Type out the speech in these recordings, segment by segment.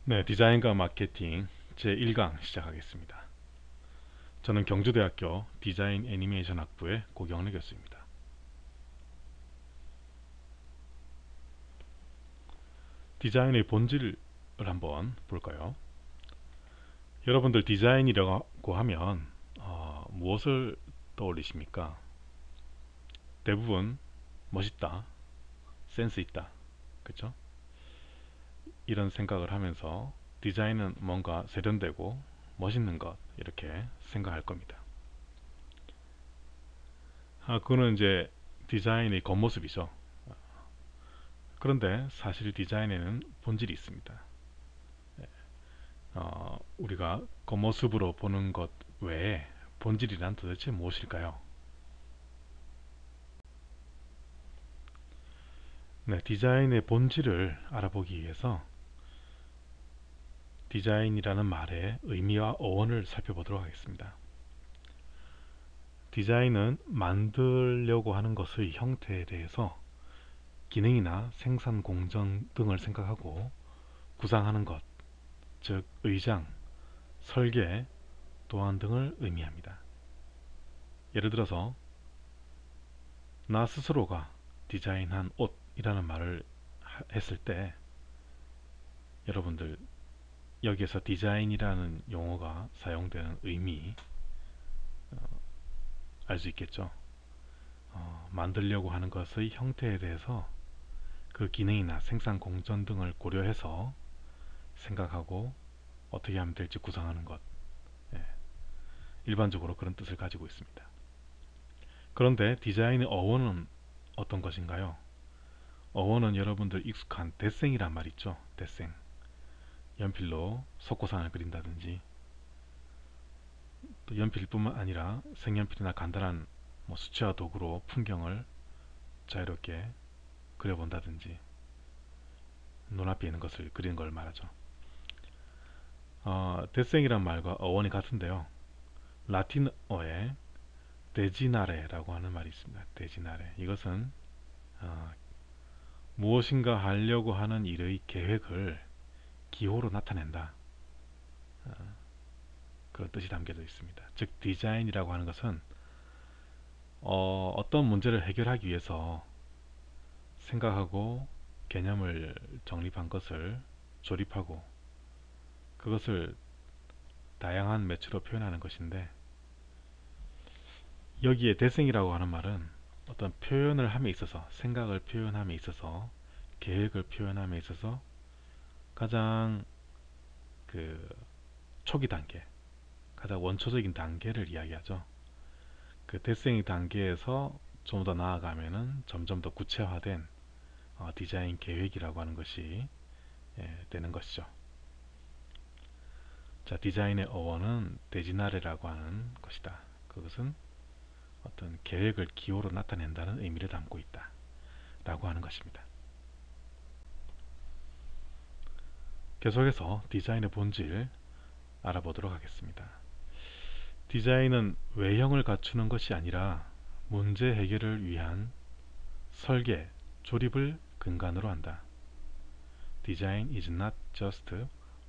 네, 디자인과 마케팅 제1강 시작하겠습니다. 저는 경주대학교 디자인 애니메이션 학부의 고경래 교수입니다. 디자인의 본질을 한번 볼까요? 여러분들 디자인이라고 하면 무엇을 떠올리십니까? 대부분 멋있다, 센스 있다, 그렇죠? 이런 생각을 하면서 디자인은 뭔가 세련되고 멋있는 것 이렇게 생각할 겁니다. 그거는 이제 디자인의 겉모습이죠. 그런데 사실 디자인에는 본질이 있습니다. 우리가 겉모습으로 보는 것 외에 본질이란 도대체 무엇일까요? 네, 디자인의 본질을 알아보기 위해서 디자인이라는 말의 의미와 어원을 살펴보도록 하겠습니다. 디자인은 만들려고 하는 것의 형태에 대해서 기능이나 생산 공정 등을 생각하고 구상하는 것, 즉 의장, 설계, 도안 등을 의미합니다. 예를 들어서 나 스스로가 디자인한 옷이라는 말을 했을 때 여러분들 여기에서 디자인이라는 용어가 사용되는 의미 알 수 있겠죠. 만들려고 하는 것의 형태에 대해서 그 기능이나 생산 공정 등을 고려해서 생각하고 어떻게 하면 될지 구상하는 것, 예, 일반적으로 그런 뜻을 가지고 있습니다. 그런데 디자인의 어원은 어떤 것인가요? 어원은 여러분들 익숙한 데생이란 말 있죠. 데생, 연필로 속고상을 그린다든지, 또 연필뿐만 아니라 색연필이나 간단한 수채화 도구로 풍경을 자유롭게 그려본다든지, 눈앞에 있는 것을 그리는 걸 말하죠. 데생이란 말과 어원이 같은데요. 라틴어에 데지나레라고 하는 말이 있습니다. 데지나레. 이것은 무엇인가 하려고 하는 일의 계획을 기호로 나타낸다. 어, 그런 뜻이 담겨져 있습니다. 즉 디자인이라고 하는 것은 어떤 문제를 해결하기 위해서 생각하고 개념을 정립한 것을 조립하고 그것을 다양한 매체로 표현하는 것인데, 여기에 대생이라고 하는 말은 어떤 표현을 함에 있어서, 생각을 표현함에 있어서, 계획을 표현함에 있어서 가장 그 초기 단계, 가장 원초적인 단계를 이야기하죠. 그 대생의 단계에서 좀 더 나아가면은 점점 더 구체화된 디자인 계획이라고 하는 것이 되는 것이죠. 자, 디자인의 어원은 데지나레라고 하는 것이다. 그것은 어떤 계획을 기호로 나타낸다는 의미를 담고 있다 라고 하는 것입니다. 계속해서 디자인의 본질 알아보도록 하겠습니다. 디자인은 외형을 갖추는 것이 아니라 문제 해결을 위한 설계, 조립을 근간으로 한다. Design is not just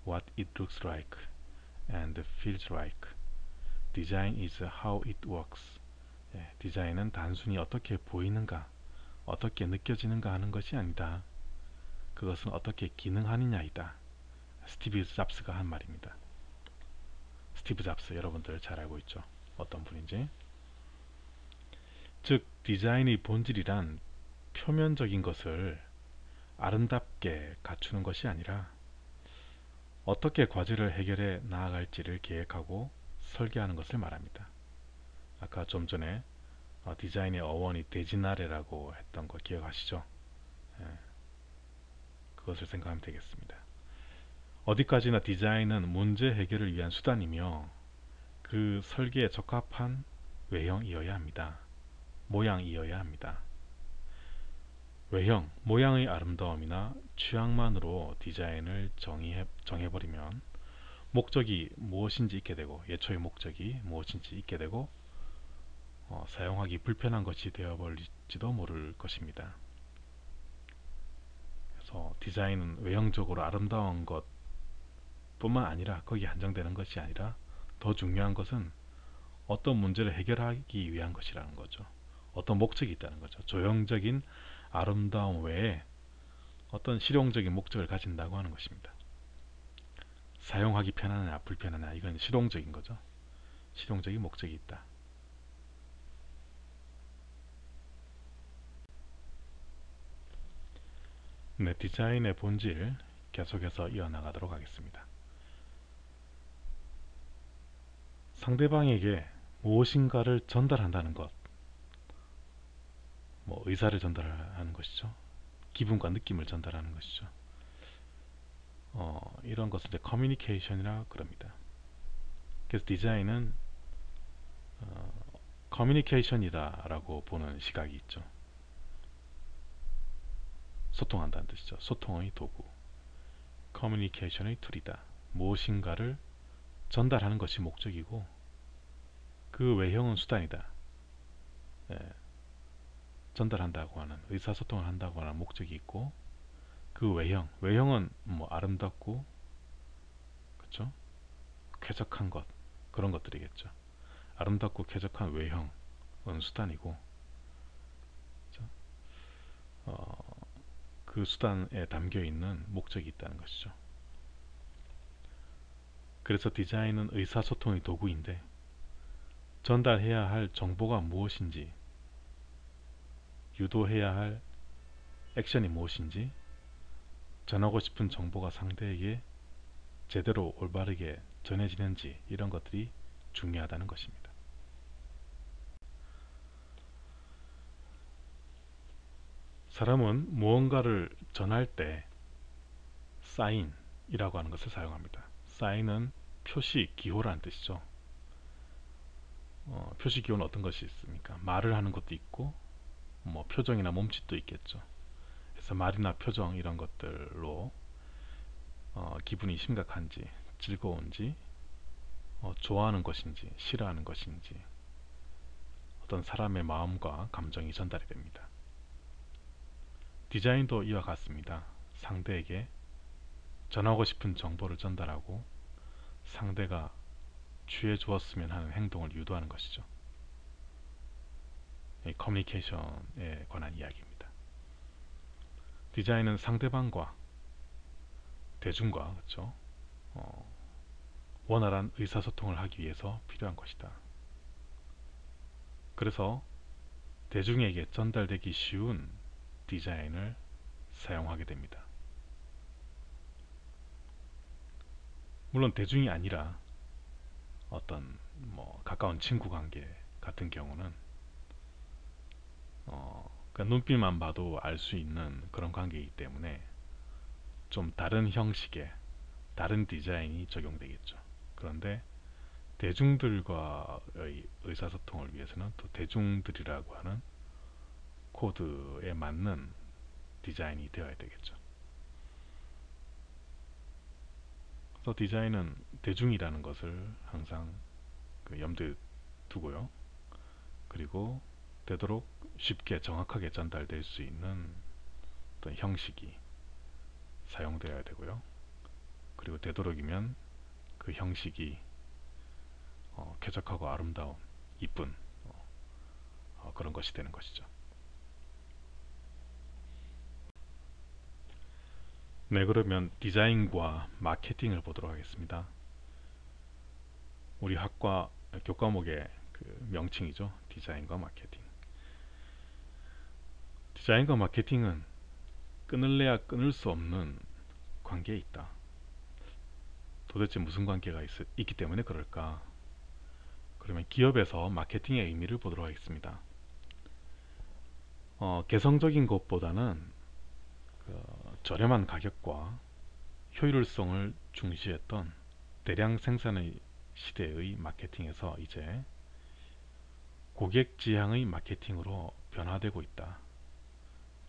what it looks like and feels like. Design is how it works. 디자인은 단순히 어떻게 보이는가, 어떻게 느껴지는가 하는 것이 아니다. 그것은 어떻게 기능하느냐이다. 스티브 잡스가 한 말입니다. 스티브 잡스 여러분들 잘 알고 있죠. 어떤 분인지. 즉 디자인의 본질이란 표면적인 것을 아름답게 갖추는 것이 아니라 어떻게 과제를 해결해 나아갈지를 계획하고 설계하는 것을 말합니다. 아까 좀 전에 디자인의 어원이 데지나레라고 했던 거 기억하시죠? 그것을 생각하면 되겠습니다. 어디까지나 디자인은 문제 해결을 위한 수단이며 그 설계에 적합한 외형이어야 합니다. 모양이어야 합니다. 외형, 모양의 아름다움이나 취향만으로 디자인을 정해버리면 목적이 무엇인지 잊게 되고, 예초의 목적이 무엇인지 잊게 되고 사용하기 불편한 것이 되어버릴지도 모를 것입니다. 그래서 디자인은 외형적으로 아름다운 것 뿐만 아니라 거기에 한정되는 것이 아니라 더 중요한 것은 어떤 문제를 해결하기 위한 것이라는 거죠. 어떤 목적이 있다는 거죠. 조형적인 아름다움 외에 어떤 실용적인 목적을 가진다고 하는 것입니다. 사용하기 편하냐 불편하냐 이건 실용적인 거죠. 실용적인 목적이 있다. 네, 디자인의 본질 계속해서 이어나가도록 하겠습니다. 상대방에게 무엇인가를 전달한다는 것, 의사를 전달하는 것이죠. 기분과 느낌을 전달하는 것이죠. 이런 것을 이제 커뮤니케이션이라 그럽니다. 그래서 디자인은 커뮤니케이션이다 라고 보는 시각이 있죠. 소통한다는 뜻이죠. 소통의 도구, 커뮤니케이션의 툴이다. 무엇인가를 전달하는 것이 목적이고 그 외형은 수단이다. 예, 전달한다고 하는, 의사소통을 한다고 하는 목적이 있고 그 외형은 아름답고 그렇죠? 쾌적한 것, 그런 것들이겠죠. 아름답고 쾌적한 외형은 수단이고 그렇죠? 그 수단에 담겨 있는 목적이 있다는 것이죠. 그래서 디자인은 의사소통의 도구인데 전달해야 할 정보가 무엇인지, 유도해야 할 액션이 무엇인지, 전하고 싶은 정보가 상대에게 제대로 올바르게 전해지는지 이런 것들이 중요하다는 것입니다. 사람은 무언가를 전할 때 사인이라고 하는 것을 사용합니다. 사인은 표시, 기호라는 뜻이죠. 표시, 기호는 어떤 것이 있습니까? 말을 하는 것도 있고 표정이나 몸짓도 있겠죠. 그래서 말이나 표정 이런 것들로 기분이 심각한지, 즐거운지, 좋아하는 것인지, 싫어하는 것인지 어떤 사람의 마음과 감정이 전달이 됩니다. 디자인도 이와 같습니다. 상대에게 전하고 싶은 정보를 전달하고 상대가 취해 주었으면 하는 행동을 유도하는 것이죠. 커뮤니케이션에 관한 이야기입니다. 디자인은 상대방과 대중과 그렇죠? 원활한 의사소통을 하기 위해서 필요한 것이다. 그래서 대중에게 전달되기 쉬운 디자인을 사용하게 됩니다. 물론 대중이 아니라 어떤 가까운 친구 관계 같은 경우는 그러니까 눈빛만 봐도 알 수 있는 그런 관계이기 때문에 좀 다른 형식의 다른 디자인이 적용되겠죠. 그런데 대중들과의 의사소통을 위해서는 또 대중들이라고 하는 코드에 맞는 디자인이 되어야 되겠죠. 그래서 디자인은 대중이라는 것을 항상 염두에 두고요. 그리고 되도록 쉽게 정확하게 전달될 수 있는 어떤 형식이 사용되어야 되고요. 그리고 되도록이면 그 형식이 쾌적하고 아름다운, 이쁜 그런 것이 되는 것이죠. 네, 그러면 디자인과 마케팅을 보도록 하겠습니다. 우리 학과 교과목의 그 명칭이죠. 디자인과 마케팅. 디자인과 마케팅은 끊을래야 끊을 수 없는 관계에 있다. 도대체 무슨 관계가 있기 때문에 그럴까? 그러면 기업에서 마케팅의 의미를 보도록 하겠습니다. 개성적인 것보다는 저렴한 가격과 효율성을 중시했던 대량 생산의 시대의 마케팅에서 이제 고객 지향의 마케팅으로 변화되고 있다.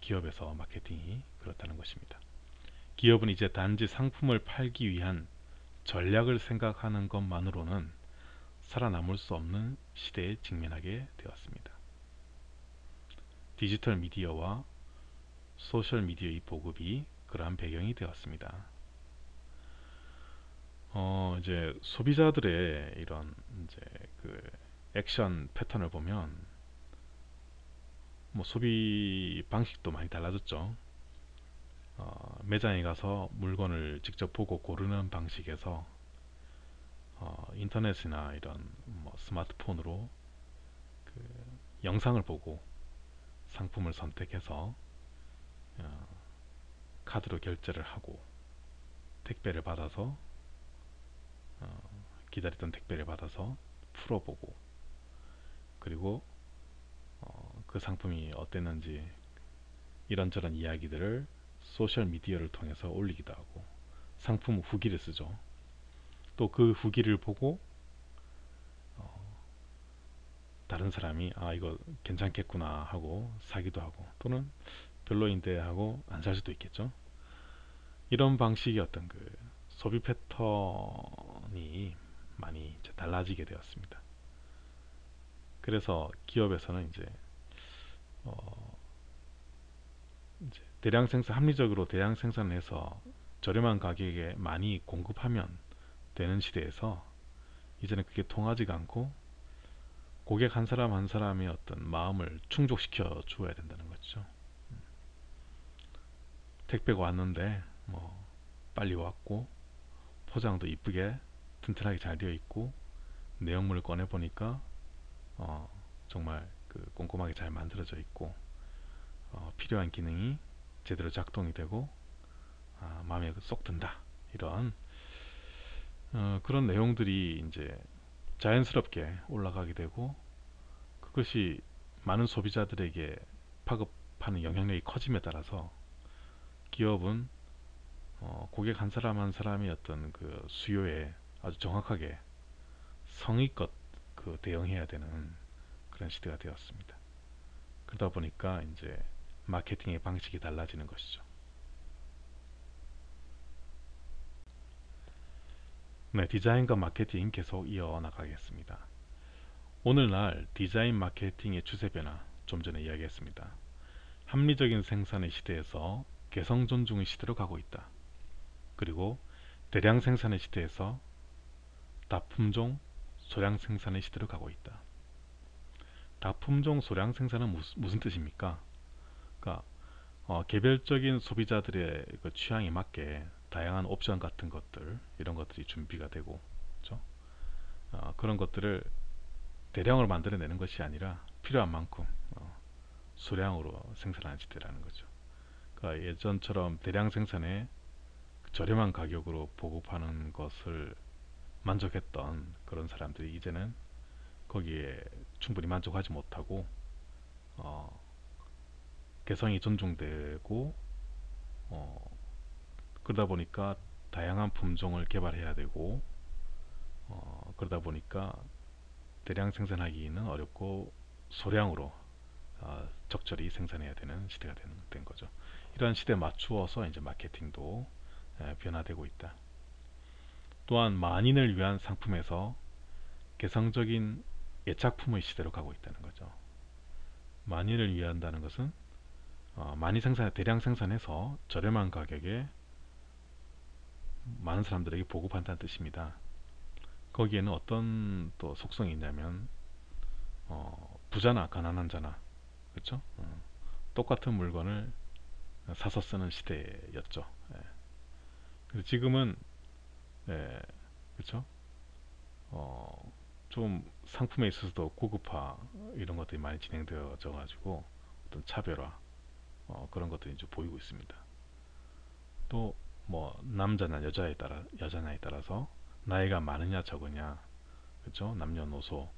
기업에서 마케팅이 그렇다는 것입니다. 기업은 이제 단지 상품을 팔기 위한 전략을 생각하는 것만으로는 살아남을 수 없는 시대에 직면하게 되었습니다. 디지털 미디어와 소셜 미디어의 보급이 그러한 배경이 되었습니다. 이제 소비자들의 이런 이제 그 액션 패턴을 보면 뭐 소비 방식도 많이 달라졌죠. 매장에 가서 물건을 직접 보고 고르는 방식에서 인터넷이나 이런 뭐 스마트폰으로 그 영상을 보고 상품을 선택해서 어, 카드로 결제를 하고 택배를 받아서 기다리던 택배를 받아서 풀어보고 그리고 그 상품이 어땠는지 이런저런 이야기들을 소셜 미디어를 통해서 올리기도 하고 상품 후기를 쓰죠. 또 그 후기를 보고 다른 사람이 아 이거 괜찮겠구나 하고 사기도 하고 또는 별로인데 하고 안 살 수도 있겠죠. 이런 방식의 어떤 그 소비 패턴이 많이 이제 달라지게 되었습니다. 그래서 기업에서는 어, 이제 대량 생산 합리적으로 대량 생산해서 저렴한 가격에 많이 공급하면 되는 시대에서 이제는 그게 통하지가 않고 고객 한 사람 한 사람의 어떤 마음을 충족시켜 주어야 된다는 거죠. 택배가 왔는데 뭐 빨리 왔고 포장도 이쁘게 튼튼하게 잘 되어 있고 내용물을 꺼내 보니까 정말 그 꼼꼼하게 잘 만들어져 있고 필요한 기능이 제대로 작동이 되고 마음에 쏙 든다 이런 그런 내용들이 이제 자연스럽게 올라가게 되고 그것이 많은 소비자들에게 파급하는 영향력이 커짐에 따라서 기업은 고객 한 사람 한 사람의 어떤 그 수요에 아주 정확하게 성의껏 그 대응해야 되는 그런 시대가 되었습니다. 그러다 보니까 이제 마케팅의 방식이 달라지는 것이죠. 네, 디자인과 마케팅 계속 이어나가겠습니다. 오늘날 디자인 마케팅의 추세 변화 좀 전에 이야기했습니다. 합리적인 생산의 시대에서 개성 존중의 시대로 가고 있다. 그리고 대량 생산의 시대에서 다품종 소량 생산의 시대로 가고 있다. 다품종 소량 생산은 무슨 뜻입니까? 그러니까 개별적인 소비자들의 그 취향에 맞게 다양한 옵션 같은 것들 이런 것들이 준비가 되고 그렇죠? 그런 것들을 대량으로 만들어내는 것이 아니라 필요한 만큼 수량으로 생산하는 시대라는 거죠. 그러니까 예전처럼 대량 생산에 저렴한 가격으로 보급하는 것을 만족했던 그런 사람들이 이제는 거기에 충분히 만족하지 못하고 개성이 존중되고 그러다 보니까 다양한 품종을 개발해야 되고 그러다 보니까 대량 생산하기는 어렵고 소량으로 적절히 생산해야 되는 시대가 된 거죠. 이러한 시대에 맞추어서 이제 마케팅도 변화되고 있다. 또한 만인을 위한 상품에서 개성적인 애착품의 시대로 가고 있다는 거죠. 만인을 위한다는 것은 많이 대량 생산해서 저렴한 가격에 많은 사람들에게 보급한다는 뜻입니다. 거기에는 어떤 또 속성이 있냐면 부자나 가난한 자나 그렇죠? 똑같은 물건을 사서 쓰는 시대였죠. 그래서 지금은 그렇죠? 좀 상품에 있어서도 고급화 이런 것들이 많이 진행되어져 가지고 어떤 차별화 그런 것들이 이제 보이고 있습니다. 또 뭐 남자나 여자냐에 따라서 나이가 많으냐 적으냐 그렇죠? 남녀노소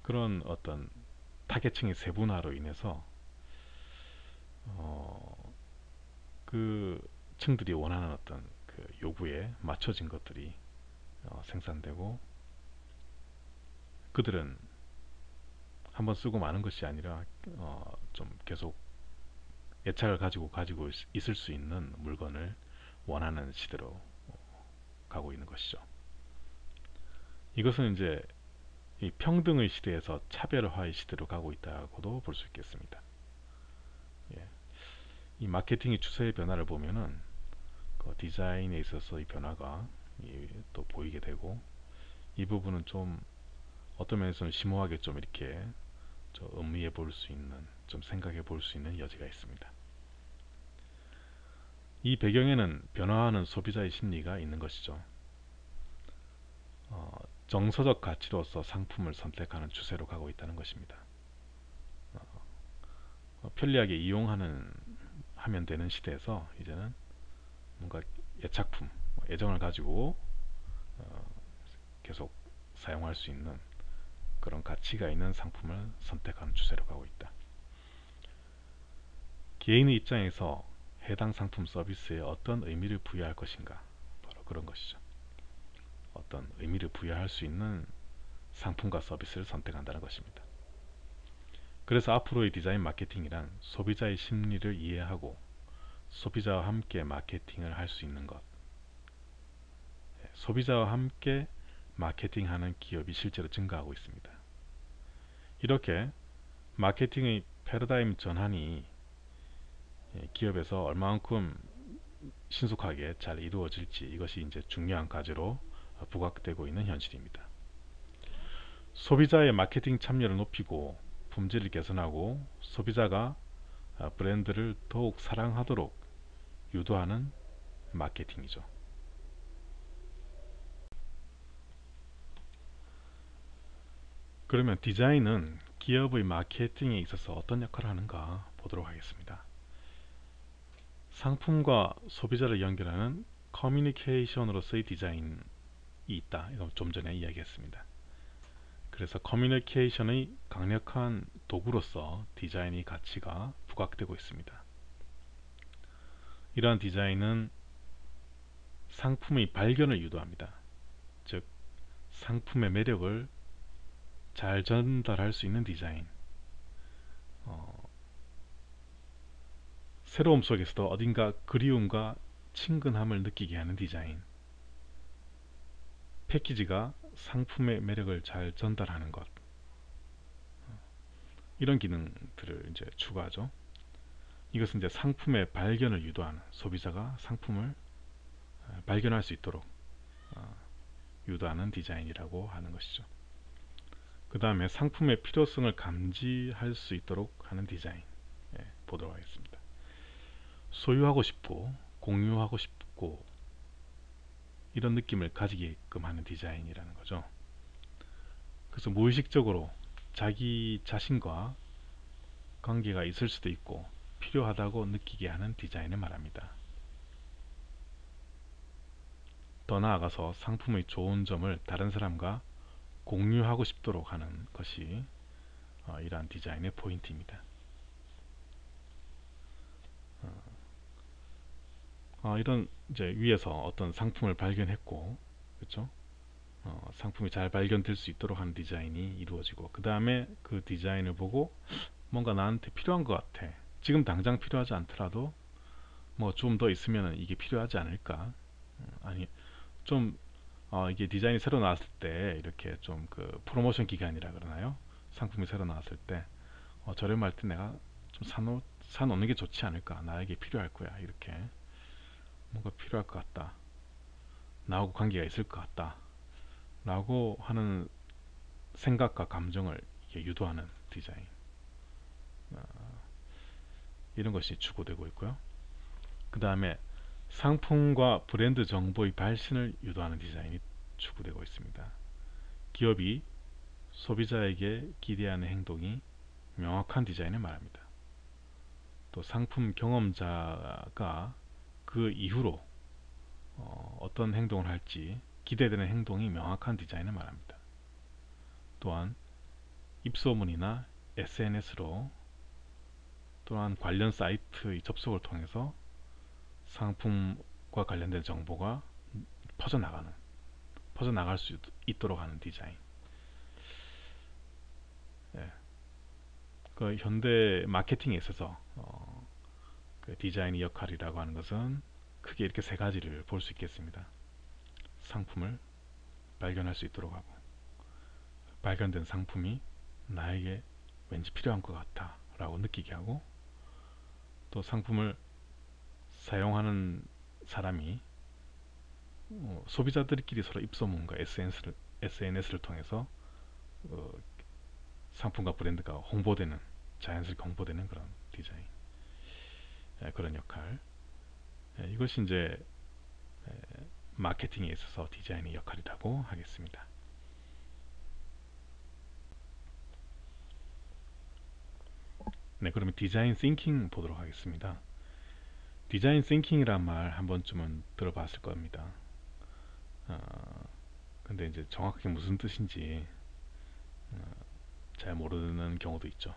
그런 어떤 타겟층의 세분화로 인해서 그 층들이 원하는 어떤 그 요구에 맞춰진 것들이 생산되고 그들은 한번 쓰고 마는 것이 아니라 좀 계속 애착을 가지고 있을 수 있는 물건을 원하는 시대로 가고 있는 것이죠. 이것은 이제 이 평등의 시대에서 차별화의 시대로 가고 있다고도 볼 수 있겠습니다. 예. 이 마케팅의 추세의 변화를 보면은 그 디자인에 있어서 이 변화가 또 보이게 되고, 이 부분은 좀 어떤 면에서는 심오하게 좀 이렇게 음미해 볼 수 있는, 좀 생각해 볼 수 있는 여지가 있습니다. 이 배경에는 변화하는 소비자의 심리가 있는 것이죠. 정서적 가치로서 상품을 선택하는 추세로 가고 있다는 것입니다. 편리하게 하면 되는 시대에서 이제는 뭔가 애착품, 애정을 가지고 계속 사용할 수 있는 그런 가치가 있는 상품을 선택하는 추세로 가고 있다. 개인의 입장에서 해당 상품 서비스에 어떤 의미를 부여할 것인가, 바로 그런 것이죠. 어떤 의미를 부여할 수 있는 상품과 서비스를 선택한다는 것입니다. 그래서 앞으로의 디자인 마케팅이란 소비자의 심리를 이해하고 소비자와 함께 마케팅을 할 수 있는 것, 소비자와 함께 마케팅하는 기업이 실제로 증가하고 있습니다. 이렇게 마케팅의 패러다임 전환이 기업에서 얼마만큼 신속하게 잘 이루어질지, 이것이 이제 중요한 과제로 부각되고 있는 현실입니다. 소비자의 마케팅 참여를 높이고 품질을 개선하고 소비자가 브랜드를 더욱 사랑하도록 유도하는 마케팅이죠. 그러면 디자인은 기업의 마케팅에 있어서 어떤 역할을 하는가 보도록 하겠습니다. 상품과 소비자를 연결하는 커뮤니케이션으로서의 디자인이 있다. 이거 좀 전에 이야기했습니다. 그래서 커뮤니케이션의 강력한 도구로서 디자인의 가치가 부각되고 있습니다. 이러한 디자인은 상품의 발견을 유도합니다. 즉, 상품의 매력을 잘 전달할 수 있는 디자인, 새로움 속에서도 어딘가 그리움과 친근함을 느끼게 하는 디자인, 패키지가 상품의 매력을 잘 전달하는 것, 이런 기능들을 이제 추가하죠. 이것은 이제 상품의 발견을 유도하는, 소비자가 상품을 발견할 수 있도록 유도하는 디자인이라고 하는 것이죠. 그 다음에 상품의 필요성을 감지할 수 있도록 하는 디자인, 보도록 하겠습니다. 소유하고 싶고 공유하고 싶고 이런 느낌을 가지게끔 하는 디자인이라는 거죠. 그래서 무의식적으로 자기 자신과 관계가 있을 수도 있고 필요하다고 느끼게 하는 디자인을 말합니다. 더 나아가서 상품의 좋은 점을 다른 사람과 공유하고 싶도록 하는 것이 이러한 디자인의 포인트입니다. 이런 이제 위에서 어떤 상품을 발견했고, 그렇죠? 상품이 잘 발견될 수 있도록 하는 디자인이 이루어지고, 그 다음에 그 디자인을 보고 뭔가 나한테 필요한 것 같아. 지금 당장 필요하지 않더라도 뭐 좀 더 있으면 이게 필요하지 않을까? 아니 좀 이게 디자인이 새로 나왔을 때 이렇게 좀 그 프로모션 기간이라 그러나요? 상품이 새로 나왔을 때 저렴할 때 내가 좀 사놓는 게 좋지 않을까? 나에게 필요할 거야. 이렇게 뭔가 필요할 것 같다. 나하고 관계가 있을 것 같다. 라고 하는 생각과 감정을 유도하는 디자인, 이런 것이 추구되고 있고요. 그 다음에 상품과 브랜드 정보의 발신을 유도하는 디자인이 추구되고 있습니다. 기업이 소비자에게 기대하는 행동이 명확한 디자인을 말합니다. 또 상품 경험자가 그 이후로 어떤 행동을 할지 기대되는 행동이 명확한 디자인을 말합니다. 또한 입소문이나 SNS로 또한 관련 사이트의 접속을 통해서 상품과 관련된 정보가 퍼져나갈 수 있도록 하는 디자인. 그 현대 마케팅에 있어서 그 디자인의 역할이라고 하는 것은 크게 이렇게 세 가지를 볼 수 있겠습니다. 상품을 발견할 수 있도록 하고, 발견된 상품이 나에게 왠지 필요한 것 같다 라고 느끼게 하고, 또 상품을 사용하는 사람이 소비자들끼리 서로 입소문과 SNS를 통해서 어, 상품과 브랜드가 홍보되는, 자연스럽게 홍보되는 그런 디자인, 그런 역할. 이것이 이제 마케팅에 있어서 디자인의 역할이라고 하겠습니다. 네, 그러면 디자인 싱킹 보도록 하겠습니다. 디자인 싱킹이란 말 한 번쯤은 들어봤을 겁니다. 근데 이제 정확하게 무슨 뜻인지 잘 모르는 경우도 있죠.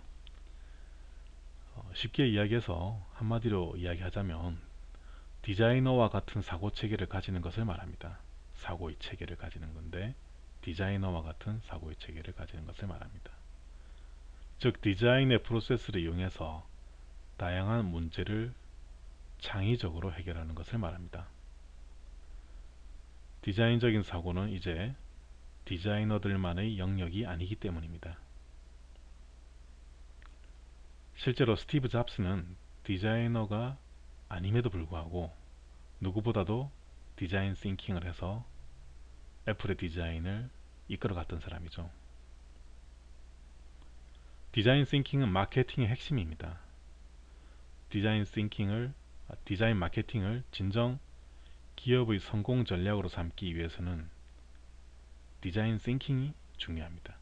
쉽게 이야기해서 한마디로 이야기하자면 디자이너와 같은 사고 체계를 가지는 것을 말합니다. 사고의 체계를 가지는 건데, 디자이너와 같은 사고의 체계를 가지는 것을 말합니다. 즉 디자인의 프로세스를 이용해서 다양한 문제를 창의적으로 해결하는 것을 말합니다. 디자인적인 사고는 이제 디자이너들만의 영역이 아니기 때문입니다. 실제로 스티브 잡스는 디자이너가 아님에도 불구하고 누구보다도 디자인 싱킹을 해서 애플의 디자인을 이끌어갔던 사람이죠. 디자인 싱킹은 마케팅의 핵심입니다. 디자인 마케팅을 진정 기업의 성공 전략으로 삼기 위해서는 디자인 싱킹이 중요합니다.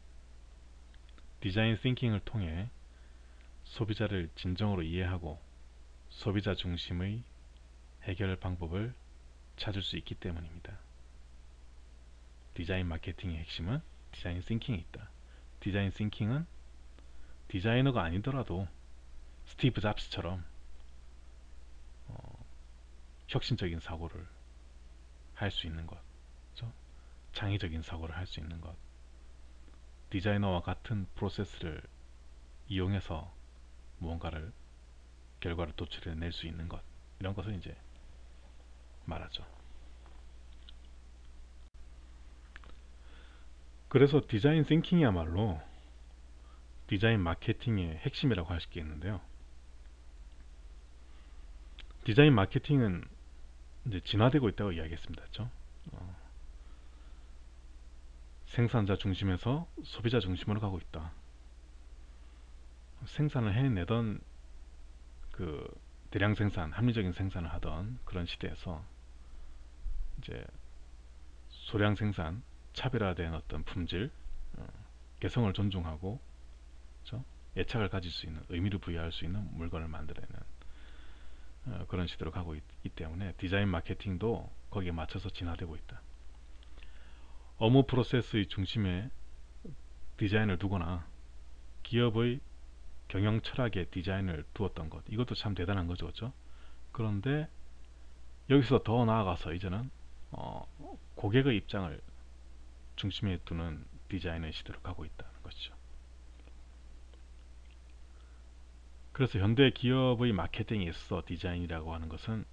디자인 싱킹을 통해 소비자를 진정으로 이해하고 소비자 중심의 해결 방법을 찾을 수 있기 때문입니다. 디자인 마케팅의 핵심은 디자인 싱킹에 있다. 디자인 싱킹은 디자이너가 아니더라도 스티브 잡스처럼 혁신적인 사고를 할 수 있는 것, 그렇죠? 창의적인 사고를 할 수 있는 것, 디자이너와 같은 프로세스를 이용해서 무언가를, 결과를 도출해낼 수 있는 것, 이런 것을 이제 말하죠. 그래서 디자인 싱킹이야말로 디자인 마케팅의 핵심이라고 할 수 있겠는데요. 디자인 마케팅은 이제 진화되고 있다고 이야기했습니다. 그렇죠? 생산자 중심에서 소비자 중심으로 가고 있다. 생산을 해내던 그 대량 생산, 합리적인 생산을 하던 그런 시대에서 이제 소량 생산, 차별화된 어떤 품질, 개성을 존중하고, 그렇죠? 애착을 가질 수 있는, 의미를 부여할 수 있는 물건을 만들어내는 그런 시대로 가고 있기 때문에 디자인 마케팅도 거기에 맞춰서 진화되고 있다. 업무 프로세스의 중심에 디자인을 두거나 기업의 경영 철학에 디자인을 두었던 것, 이것도 참 대단한 거죠, 그렇죠? 그런데 여기서 더 나아가서 이제는 고객의 입장을 중심에 두는 디자인의 시대로 가고 있다는 것이죠. 그래서 현대 기업의 마케팅에 있어 디자인이라고 하는 것은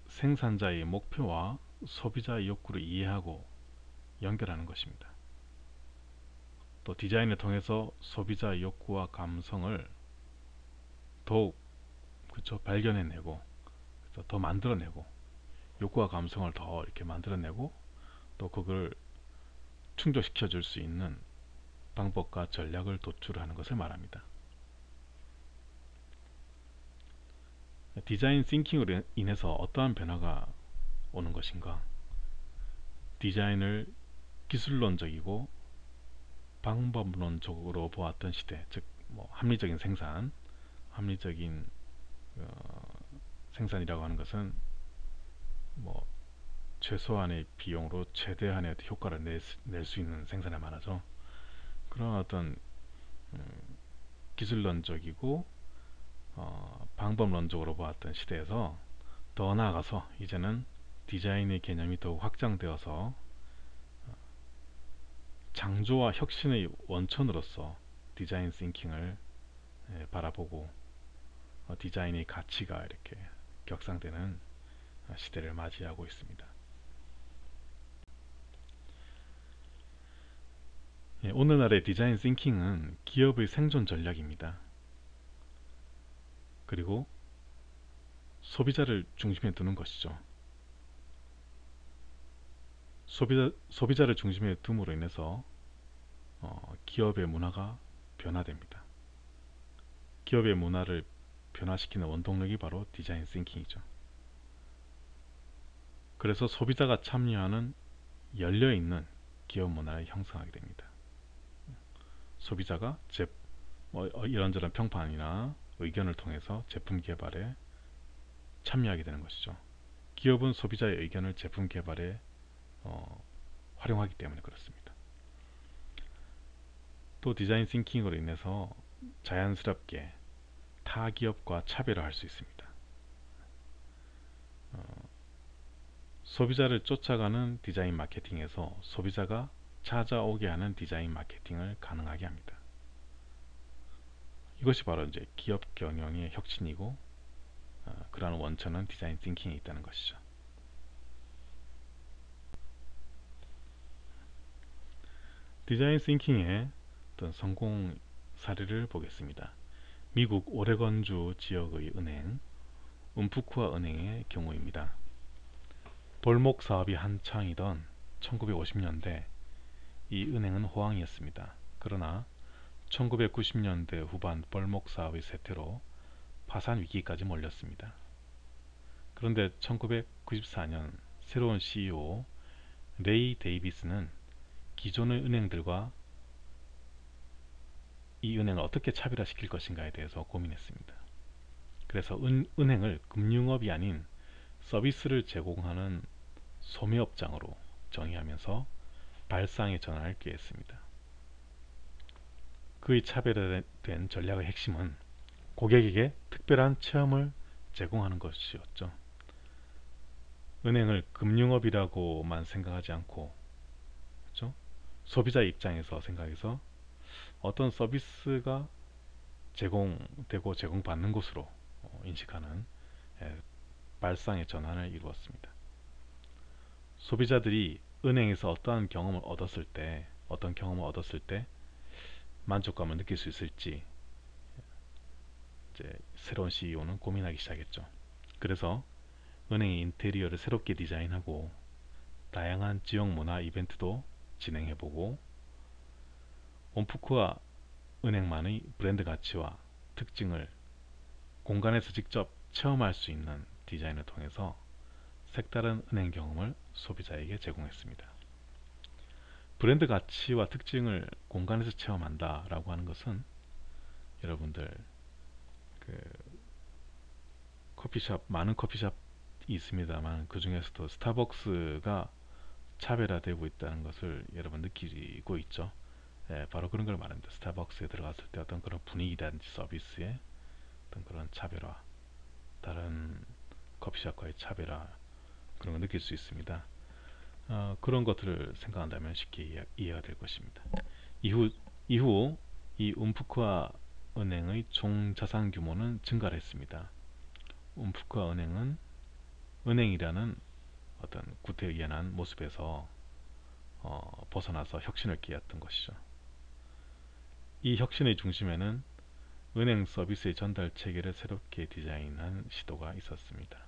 생산자의 목표와 소비자의 욕구를 이해하고 연결하는 것입니다. 또 디자인을 통해서 소비자의 욕구와 감성을 더욱, 그렇죠, 발견해내고, 더 만들어내고, 욕구와 감성을 더 이렇게 만들어내고, 또 그걸 충족시켜 줄 수 있는 방법과 전략을 도출하는 것을 말합니다. 디자인 싱킹으로 인해서 어떠한 변화가 오는 것인가? 디자인을 기술론적이고 방법론적으로 보았던 시대, 즉 합리적인 생산, 합리적인 생산이라고 하는 것은 최소한의 비용으로 최대한의 효과를 낼 수 있는 생산을 말하죠. 그런 어떤 기술론적이고 방법론적으로 보았던 시대에서 더 나아가서 이제는 디자인의 개념이 더욱 확장되어서 창조와 혁신의 원천으로서 디자인 싱킹을 바라보고 디자인의 가치가 이렇게 격상되는 시대를 맞이하고 있습니다. 오늘날의 디자인 싱킹은 기업의 생존 전략입니다. 그리고 소비자를 중심에 두는 것이죠. 소비자를 중심에 둠으로 인해서 기업의 문화가 변화됩니다. 기업의 문화를 변화시키는 원동력이 바로 디자인 싱킹이죠. 그래서 소비자가 참여하는 열려있는 기업 문화를 형성하게 됩니다. 소비자가 이런저런 평판이나 의견을 통해서 제품 개발에 참여하게 되는 것이죠. 기업은 소비자의 의견을 제품 개발에 활용하기 때문에 그렇습니다. 또 디자인 싱킹으로 인해서 자연스럽게 타 기업과 차별화할 수 있습니다. 소비자를 쫓아가는 디자인 마케팅에서 소비자가 찾아오게 하는 디자인 마케팅을 가능하게 합니다. 이것이 바로 이제 기업 경영의 혁신이고 그러한 원천은 디자인 띵킹에 있다는 것이죠. 디자인 띵킹의 어떤 성공 사례를 보겠습니다. 미국 오레곤주 지역의 은행 움푸쿠아 은행의 경우입니다. 볼목 사업이 한창이던 1950년대 이 은행은 호황이었습니다. 그러나 1990년대 후반 볼목 사업의 쇠퇴로 파산 위기까지 몰렸습니다. 그런데 1994년 새로운 CEO 레이 데이비스는 기존의 은행들과 이 은행을 어떻게 차별화시킬 것인가에 대해서 고민했습니다. 그래서 은행을 금융업이 아닌 서비스를 제공하는 소매업장으로 정의하면서 발상의 전환을 꾀했습니다. 그의 차별화된 전략의 핵심은 고객에게 특별한 체험을 제공하는 것이었죠. 은행을 금융업이라고만 생각하지 않고, 그렇죠? 소비자 입장에서 생각해서 어떤 서비스가 제공되고 제공받는 곳으로 인식하는 발상의 전환을 이루었습니다. 소비자들이 은행에서 어떤 경험을 얻었을 때 만족감을 느낄 수 있을지 이제 새로운 CEO는 고민하기 시작했죠. 그래서 은행의 인테리어를 새롭게 디자인하고 다양한 지역 문화 이벤트도 진행해보고 온푸쿠아 은행만의 브랜드 가치와 특징을 공간에서 직접 체험할 수 있는 디자인을 통해서 색다른 은행 경험을 소비자에게 제공했습니다. 브랜드 가치와 특징을 공간에서 체험한다 라고 하는 것은 여러분들 많은 커피숍이 있습니다만 그 중에서도 스타벅스가 차별화되고 있다는 것을 여러분 느끼고 있죠. 바로 그런 걸 말합니다. 스타벅스에 들어갔을 때 어떤 그런 분위기라든지 서비스의 어떤 그런 차별화, 다른 커피숍과의 차별화, 그런 걸 느낄 수 있습니다. 그런 것들을 생각한다면 쉽게 이해가 될 것입니다. 이후 이 움푸쿠아 은행의 총 자산 규모는 증가를 했습니다. 움푸쿠아 은행은 은행이라는 어떤 구태의연한 모습에서 벗어나서 혁신을 꾀했던 것이죠. 이 혁신의 중심에는 은행 서비스의 전달 체계를 새롭게 디자인한 시도가 있었습니다.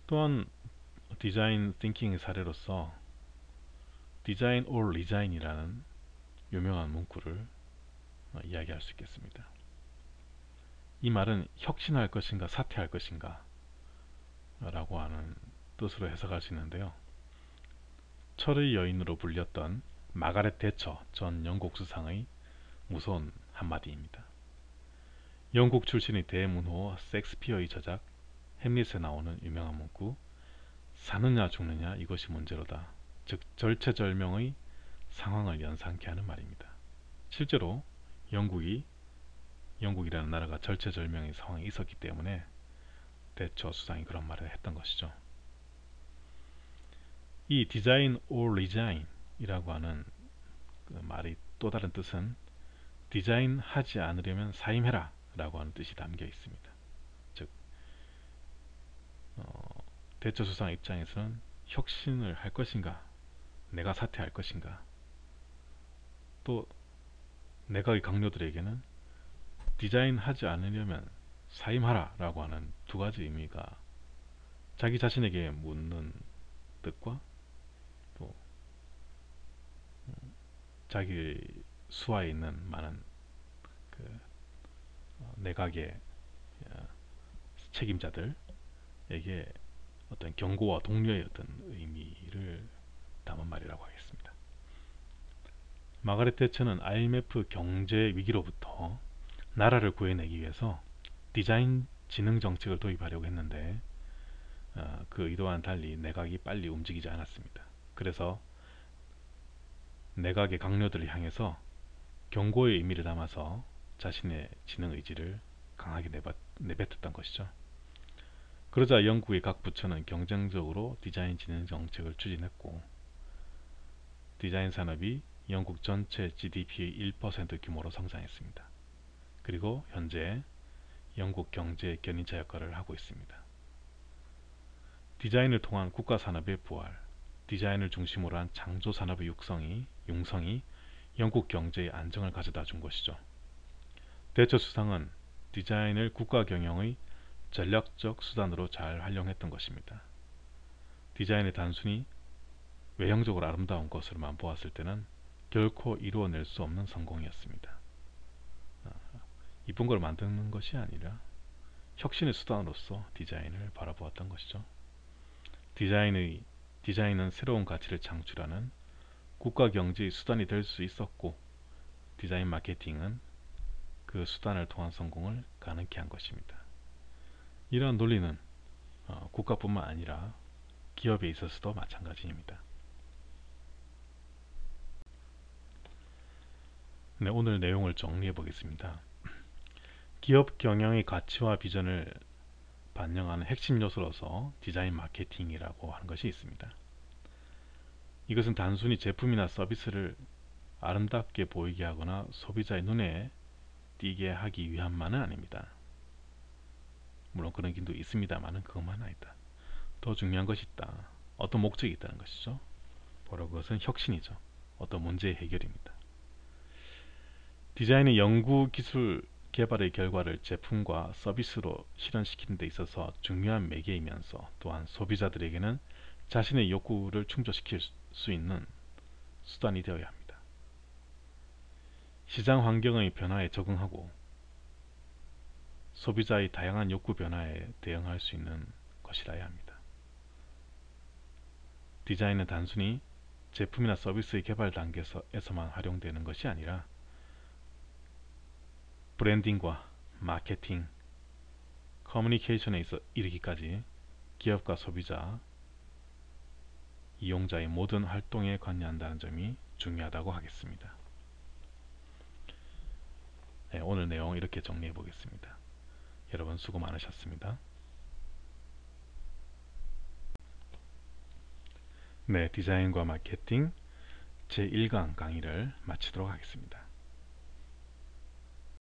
또한 디자인 띵킹의 사례로서 디자인 or 리자인이라는 유명한 문구를 이야기할 수 있겠습니다. 이 말은 혁신할 것인가 사퇴할 것인가 라고 하는 뜻으로 해석할 수 있는데요. 철의 여인으로 불렸던 마가렛 대처 전 영국 수상의 무서운 한마디입니다. 영국 출신의 대문호 섹스피어의 저작 햄릿에 나오는 유명한 문구 사느냐 죽느냐 이것이 문제로다. 즉 절체절명의 상황을 연상케 하는 말입니다. 실제로 영국이라는 나라가 절체절명의 상황에 있었기 때문에 대처 수상이 그런 말을 했던 것이죠. 이 디자인 or resign 이라고 하는 그 말의 또 다른 뜻은 디자인하지 않으려면 사임해라 라고 하는 뜻이 담겨 있습니다. 즉 대처 수상 입장에서는 혁신을 할 것인가 내가 사퇴할 것인가, 또 내각의 강요들에게는 디자인하지 않으려면 사임하라 라고 하는 두 가지 의미가 자기 자신에게 묻는 뜻과 또 자기 수하에 있는 많은 그 내각의 책임자들에게 어떤 경고와 독려의 어떤 의미를 담은 말이라고 하겠습니다. 마가렛 대처는 IMF 경제 위기로부터 나라를 구해내기 위해서 디자인 지능 정책을 도입하려고 했는데 그 의도와는 달리 내각이 빨리 움직이지 않았습니다. 그래서 내각의 강요들을 향해서 경고의 의미를 담아서 자신의 지능 의지를 강하게 내뱉었던 것이죠. 그러자 영국의 각 부처는 경쟁적으로 디자인 지능 정책을 추진했고 디자인 산업이 영국 전체 GDP의 1% 규모로 성장했습니다. 그리고 현재 영국 경제의 견인차 역할을 하고 있습니다. 디자인을 통한 국가 산업의 부활, 디자인을 중심으로 한 창조 산업의 융성이 영국 경제의 안정을 가져다 준 것이죠. 대처 수상은 디자인을 국가 경영의 전략적 수단으로 잘 활용했던 것입니다. 디자인이 단순히 외형적으로 아름다운 것으로만 보았을 때는 결코 이루어낼 수 없는 성공이었습니다. 이쁜 걸 만드는 것이 아니라 혁신의 수단으로서 디자인을 바라보았던 것이죠. 디자인은 새로운 가치를 창출하는 국가 경제의 수단이 될 수 있었고 디자인 마케팅은 그 수단을 통한 성공을 가능케 한 것입니다. 이러한 논리는 국가뿐만 아니라 기업에 있어서도 마찬가지입니다. 네, 오늘 내용을 정리해 보겠습니다. 기업 경영의 가치와 비전을 반영하는 핵심 요소로서 디자인 마케팅이라고 하는 것이 있습니다. 이것은 단순히 제품이나 서비스를 아름답게 보이게 하거나 소비자의 눈에 띄게 하기 위함만은 아닙니다. 물론 그런 길도 있습니다만 그것만 아니다. 더 중요한 것이 있다. 어떤 목적이 있다는 것이죠. 바로 그것은 혁신이죠. 어떤 문제의 해결입니다. 디자인의 연구 기술 개발의 결과를 제품과 서비스로 실현시키는 데 있어서 중요한 매개이면서 또한 소비자들에게는 자신의 욕구를 충족시킬 수 있는 수단이 되어야 합니다. 시장 환경의 변화에 적응하고 소비자의 다양한 욕구 변화에 대응할 수 있는 것이라야 합니다. 디자인은 단순히 제품이나 서비스의 개발 단계에서만 활용되는 것이 아니라 브랜딩과 마케팅, 커뮤니케이션에 이르기까지 기업과 소비자, 이용자의 모든 활동에 관여한다는 점이 중요하다고 하겠습니다. 네, 오늘 내용 이렇게 정리해 보겠습니다. 여러분 수고 많으셨습니다. 네, 디자인과 마케팅 제1강 강의를 마치도록 하겠습니다.